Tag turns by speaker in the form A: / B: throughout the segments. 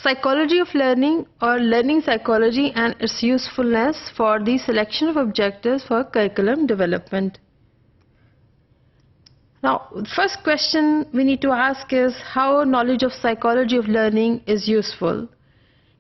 A: psychology of learning or learning psychology and its usefulness for the selection of objectives for curriculum development. Now, the first question we need to ask is how knowledge of psychology of learning is useful.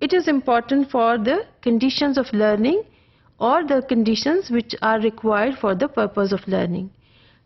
A: it is important for the conditions of learning or the conditions which are required for the purpose of learning.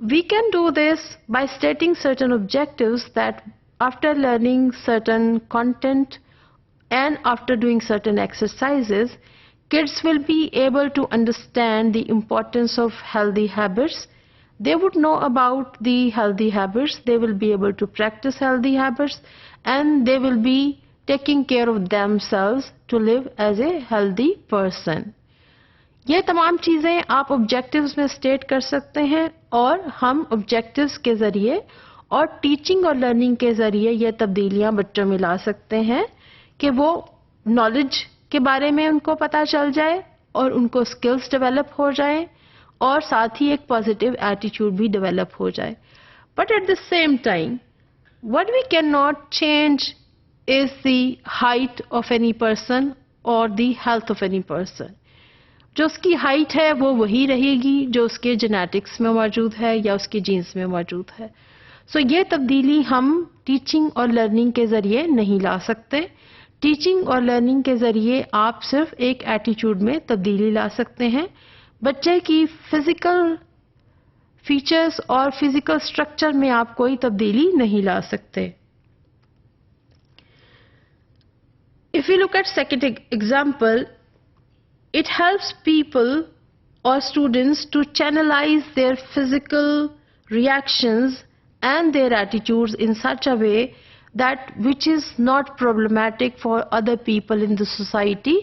A: We can do this by stating certain objectives that after learning certain content and after doing certain exercises, kids will be able to understand the importance of healthy habits. They would know about the healthy habits, they will be able to practice healthy habits and they will be taking care of themselves to live as a healthy person. یہ تمام چیزیں آپ objectives میں state کر سکتے ہیں اور ہم آبجیکٹیوز کے ذریعے اور ٹیچنگ اور لرننگ کے ذریعے یہ تبدیلیاں بچوں میں لا سکتے ہیں کہ وہ نالج کے بارے میں ان کو پتہ چل جائے اور ان کو اسکلز ڈیولپ ہو جائیں اور ساتھ ہی ایک پازیٹیو ایٹیٹیوڈ بھی ڈیولپ ہو جائے. But at the same time what we cannot change is the height of any person or the health of any person. جو اس کی ہائٹ ہے وہ وہی رہے گی جو اس کے جینیٹکس میں موجود ہے یا اس کی جینس میں موجود ہے. سو یہ تبدیلی ہم ٹیچنگ اور لرننگ کے ذریعے نہیں لا سکتے. ٹیچنگ اور لرننگ کے ذریعے آپ صرف ایک ایٹیٹیوڈ میں تبدیلی لا سکتے ہیں. بچے کی فزیکل فیچرز اور فزیکل سٹرکچر میں آپ کوئی تبدیلی نہیں لا سکتے. If we look at second example, it helps people or students to channelize their physical reactions and their attitudes in such a way that which is not problematic for other people in the society,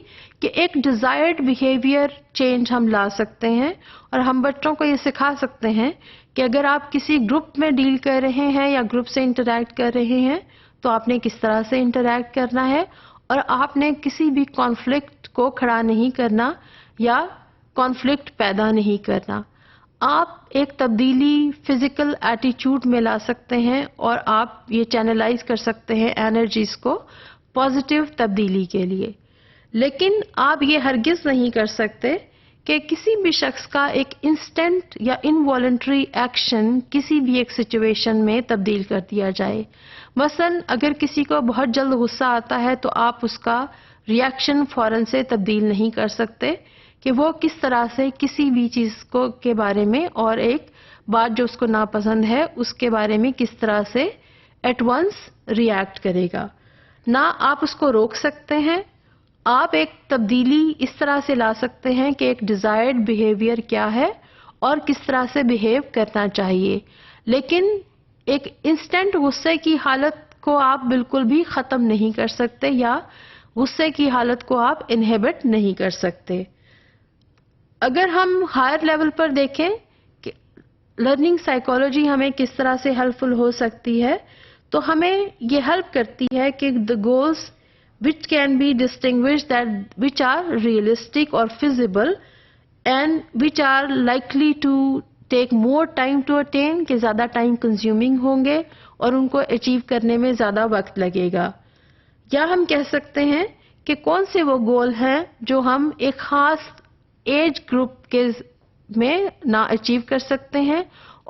A: کہ ایک desired behaviour change ہم لا سکتے ہیں اور ہم بچوں کو یہ سکھا سکتے ہیں کہ اگر آپ کسی گروپ میں ڈیل کر رہے ہیں یا گروپ سے انٹریکٹ کر رہے ہیں تو آپ نے کس طرح سے انٹریکٹ کرنا ہے، اور آپ نے کسی بھی کانفلکٹ کو کھڑا نہیں کرنا یا کانفلکٹ پیدا نہیں کرنا. آپ ایک تبدیلی فزیکل ایٹیچیوڈ میں لا سکتے ہیں اور آپ یہ چینلائز کر سکتے ہیں انرجیز کو پازیٹیو تبدیلی کے لیے. لیکن آپ یہ ہرگز نہیں کر سکتے کہ کسی بھی شخص کا ایک انسٹنٹ یا انوالنٹری ایکشن کسی بھی ایک سچویشن میں تبدیل کر دیا جائے. مثلا اگر کسی کو بہت جلد غصہ آتا ہے تو آپ اس کا ریئیکشن فوراً سے تبدیل نہیں کر سکتے کہ وہ کس طرح سے کسی بھی چیز کو کے بارے میں اور ایک بات جو اس کو ناپسند ہے اس کے بارے میں کس طرح سے ایٹ ونس ریئیکٹ کرے گا. نہ آپ اس کو روک سکتے ہیں، آپ ایک تبدیلی اس طرح سے لا سکتے ہیں کہ ایک ڈیزائرڈ بیہیویئر کیا ہے اور کس طرح سے بیہیو کرنا چاہیے. لیکن ایک انسٹنٹ غصے کی حالت کو آپ بالکل بھی ختم نہیں کر سکتے یا غصے کی حالت کو آپ انہیبٹ نہیں کر سکتے. اگر ہم ہائر لیول پر دیکھیں کہ لرننگ سائیکالوجی ہمیں کس طرح سے ہیلپ فل ہو سکتی ہے، تو ہمیں یہ ہیلپ کرتی ہے کہ the goals which can be distinguished that which are realistic or feasible and which are likely to take more time to attain، کہ زیادہ ٹائم کنزیومنگ ہوں گے اور ان کو اچیو کرنے میں زیادہ وقت لگے گا. یا ہم کہہ سکتے ہیں کہ کون سے وہ گول ہیں جو ہم ایک خاص ایج گروپ کے میں نہ اچیو کر سکتے ہیں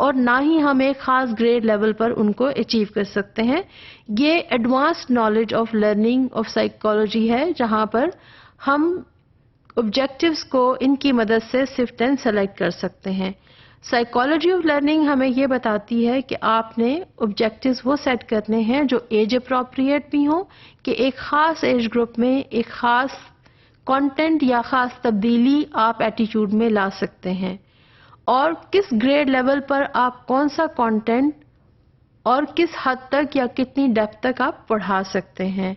A: اور نہ ہی ہم ایک خاص گریڈ لیول پر ان کو اچیو کر سکتے ہیں. یہ advanced knowledge of learning of psychology ہے جہاں پر ہم آبجیکٹیوز کو ان کی مدد سے سفٹ اینڈ سلیکٹ کر سکتے ہیں. سائیکالوجی آف لرننگ ہمیں یہ بتاتی ہے کہ آپ نے آبجیکٹیوز وہ سیٹ کرنے ہیں جو ایج اپروپریٹ بھی ہوں، کہ ایک خاص ایج گروپ میں ایک خاص کانٹینٹ یا خاص تبدیلی آپ ایٹیچیوڈ میں لا سکتے ہیں، اور کس گریڈ لیول پر آپ کون سا کانٹینٹ اور کس حد تک یا کتنی ڈیپتھ تک آپ پڑھا سکتے ہیں.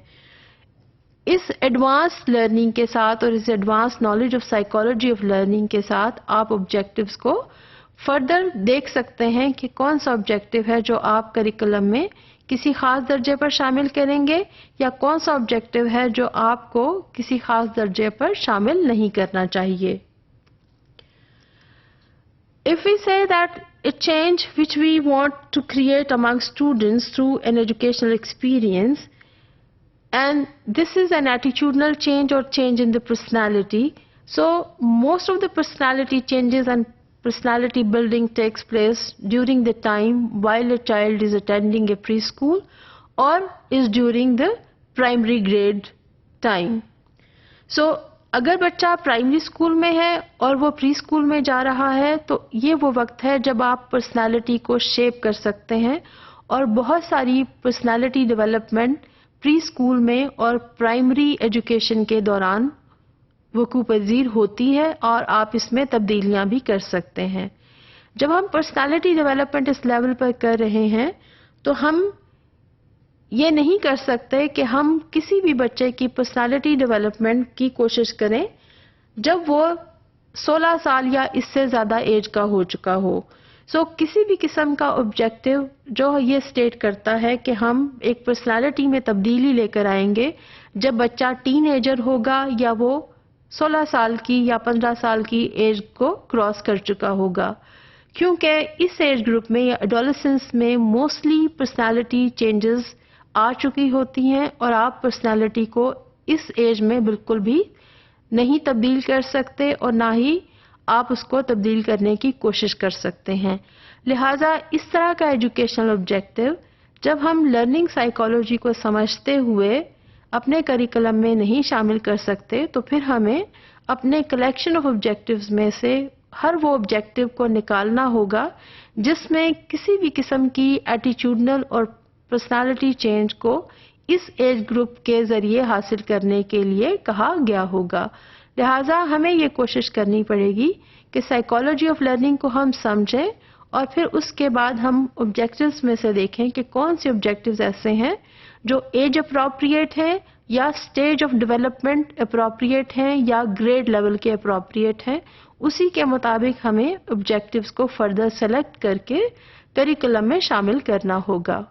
A: اس ایڈوانس لرننگ کے ساتھ اور اس advance knowledge of psychology of learning کے ساتھ آپ آبجیکٹیوز کو فردر دیکھ سکتے ہیں کہ کون سا آبجیکٹیو ہے جو آپ کریکولم میں کسی خاص درجے پر شامل کریں گے یا کون سا آبجیکٹیو ہے جو آپ کو کسی خاص درجے پر شامل نہیں کرنا چاہیے. If we say that a change which we want to create among students through an educational experience, and this is an attitudinal change or change in the personality, so most of the personality changes and personality building takes place during the time while a child is attending a preschool or is during the primary grade time. So اگر بچہ primary school میں ہے اور وہ pre school میں جا رہا ہے تو یہ وہ وقت ہے جب آپ پرسنالٹی کو شیپ کر سکتے ہیں، اور بہت ساری پرسنالٹی ڈیولپمنٹ پری اسکول میں اور پرائمری ایجوکیشن کے دوران وقوع پذیر ہوتی ہے اور آپ اس میں تبدیلیاں بھی کر سکتے ہیں. جب ہم پرسنالٹی ڈیولپمنٹ اس لیول پر کر رہے ہیں تو ہم یہ نہیں کر سکتے کہ ہم کسی بھی بچے کی پرسنالٹی ڈیولپمنٹ کی کوشش کریں جب وہ 16 سال یا اس سے زیادہ ایج کا ہو چکا ہو. سو کسی بھی قسم کا آبجیکٹیو جو یہ اسٹیٹ کرتا ہے کہ ہم ایک پرسنالٹی میں تبدیلی لے کر آئیں گے جب بچہ ٹین ایجر ہوگا یا وہ 16 سال کی یا 15 سال کی ایج کو کراس کر چکا ہوگا، کیونکہ اس ایج گروپ میں یا ایڈولسنس میں موسٹلی پرسنالٹی چینجز آ چکی ہوتی ہیں اور آپ پرسنالٹی کو اس ایج میں بالکل بھی نہیں تبدیل کر سکتے اور نہ ہی آپ اس کو تبدیل کرنے کی کوشش کر سکتے ہیں. لہٰذا اس طرح کا ایجوکیشنل آبجیکٹیو جب ہم لرننگ سائیکالوجی کو سمجھتے ہوئے اپنے کریکولم میں نہیں شامل کر سکتے تو پھر ہمیں اپنے کلیکشن آف آبجیکٹیوز میں سے ہر وہ آبجیکٹیو کو نکالنا ہوگا جس میں کسی بھی قسم کی ایٹیچیوڈنل اور پرسنالٹی چینج کو اس ایج گروپ کے ذریعے حاصل کرنے کے لیے کہا گیا ہوگا. لہٰذا ہمیں یہ کوشش کرنی پڑے گی کہ سائیکالوجی آف لرننگ کو ہم سمجھیں اور پھر اس کے بعد ہم آبجیکٹیوز میں سے دیکھیں کہ کون سے آبجیکٹیوز ایسے ہیں جو ایج اپروپریٹ ہیں یا اسٹیج آف ڈیولپمنٹ اپروپریٹ ہیں یا گریڈ لیول کے اپروپریٹ ہیں، اسی کے مطابق ہمیں آبجیکٹیوز کو فردر سلیکٹ کر کے کریکولم میں شامل کرنا ہوگا۔